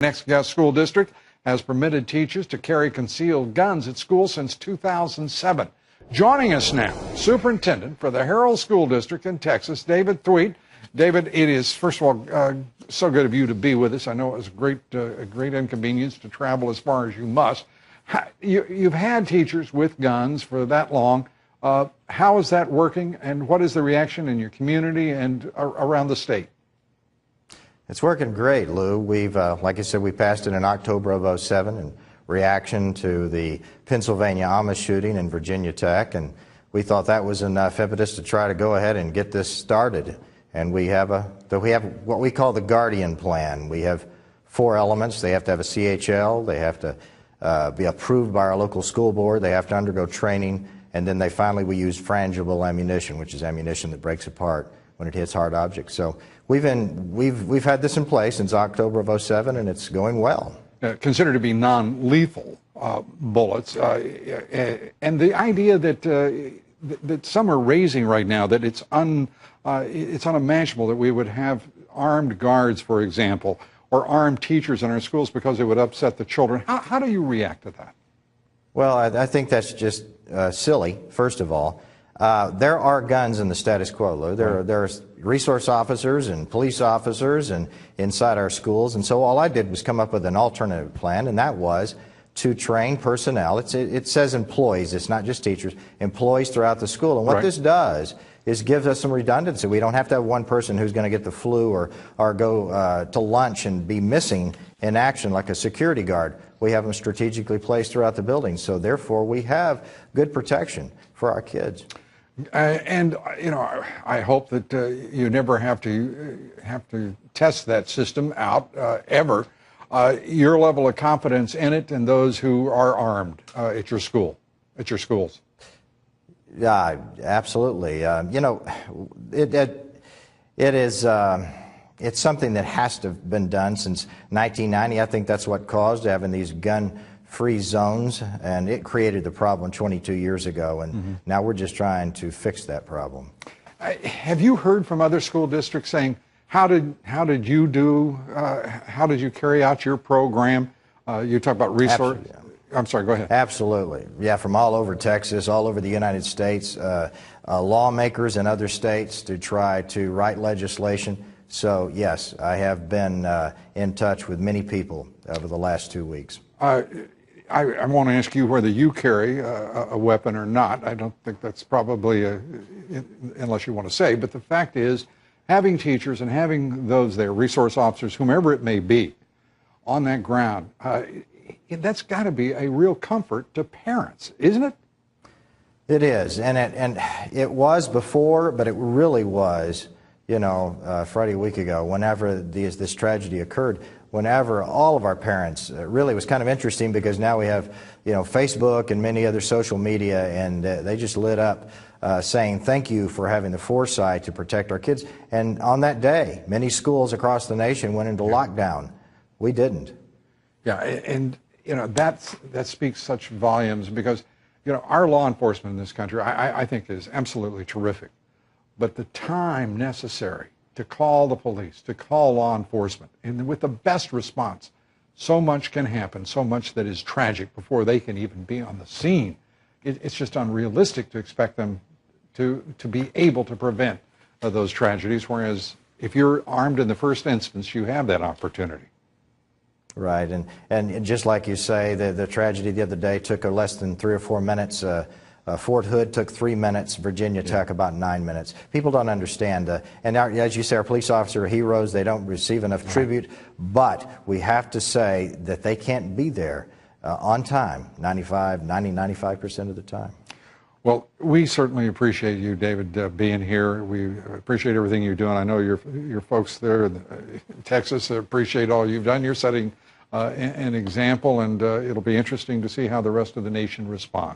Next Guest School District has permitted teachers to carry concealed guns at school since 2007. Joining us now, Superintendent for the Harrell School District in Texas, David Thweatt. David, it is, first of all, so good of you to be with us. I know it was a great inconvenience to travel as far as you must. You've had teachers with guns for that long. How is that working, and what is the reaction in your community and around the state? It's working great, Lou. We've, like I said, we passed it in October of '07 in reaction to the Pennsylvania Amish shooting in Virginia Tech, and we thought that was enough impetus to try to go ahead and get this started. And we have what we call the Guardian Plan. We have 4 elements. They have to have a CHL, they have to be approved by our local school board, they have to undergo training, and then we use frangible ammunition, which is ammunition that breaks apart when it hits hard objects. So we've had this in place since October of '07, and it's going well. Considered to be non-lethal bullets, and the idea that some are raising right now that it's unimaginable that we would have armed guards, for example, or armed teachers in our schools because it would upset the children. How do you react to that? Well, I think that's just silly, first of all. There are guns in the status quo, Lou. There are resource officers and police officers and inside our schools, and so all I did was come up with an alternative plan, and that was to train personnel. It says employees, it's not just teachers, employees throughout the school. And what this does is gives us some redundancy. We don't have to have one person who's going to get the flu or go to lunch and be missing in action like a security guard. We have them strategically placed throughout the building, so therefore we have good protection for our kids. And you know, I hope that you never have to test that system out ever. Your level of confidence in it and those who are armed at your schools. Yeah, absolutely. You know, it's something that has to have been done since 1990. I think that's what caused having these gun-free zones, and it created the problem 22 years ago, and now we're just trying to fix that problem. Have you heard from other school districts saying, how did you carry out your program? You talk about resource. Absolutely. I'm sorry, go ahead. Absolutely. Yeah, from all over Texas, all over the United States, lawmakers in other states to try to write legislation. So, yes, I have been in touch with many people over the last 2 weeks. I want to ask you whether you carry a weapon or not. I don't think that's probably, unless you want to say, but the fact is, having teachers and having those there, resource officers, whomever it may be, on that ground, that's got to be a real comfort to parents, isn't it? It is, and it was before, but it really was, you know, Friday a week ago, whenever this tragedy occurred, whenever all of our parents, really was kind of interesting because now we have, you know, Facebook and many other social media, and they just lit up saying thank you for having the foresight to protect our kids. And on that day, many schools across the nation went into lockdown. We didn't. Yeah, and you know, that speaks such volumes because, you know, our law enforcement in this country, I think, is absolutely terrific. But the time necessary to call the police, to call law enforcement, and with the best response, so much can happen, so much that is tragic before they can even be on the scene. It's just unrealistic to expect them to be able to prevent those tragedies, whereas if you're armed in the first instance, you have that opportunity. Right, and just like you say, the tragedy the other day took less than 3 or 4 minutes. Fort Hood took 3 minutes, Virginia Tech about 9 minutes. People don't understand, and as you say, our police officers are heroes. They don't receive enough tribute, but we have to say that they can't be there on time, 95% of the time. Well, we certainly appreciate you, David, being here. We appreciate everything you're doing. I know your folks there in Texas appreciate all you've done. You're setting an example, and it'll be interesting to see how the rest of the nation responds.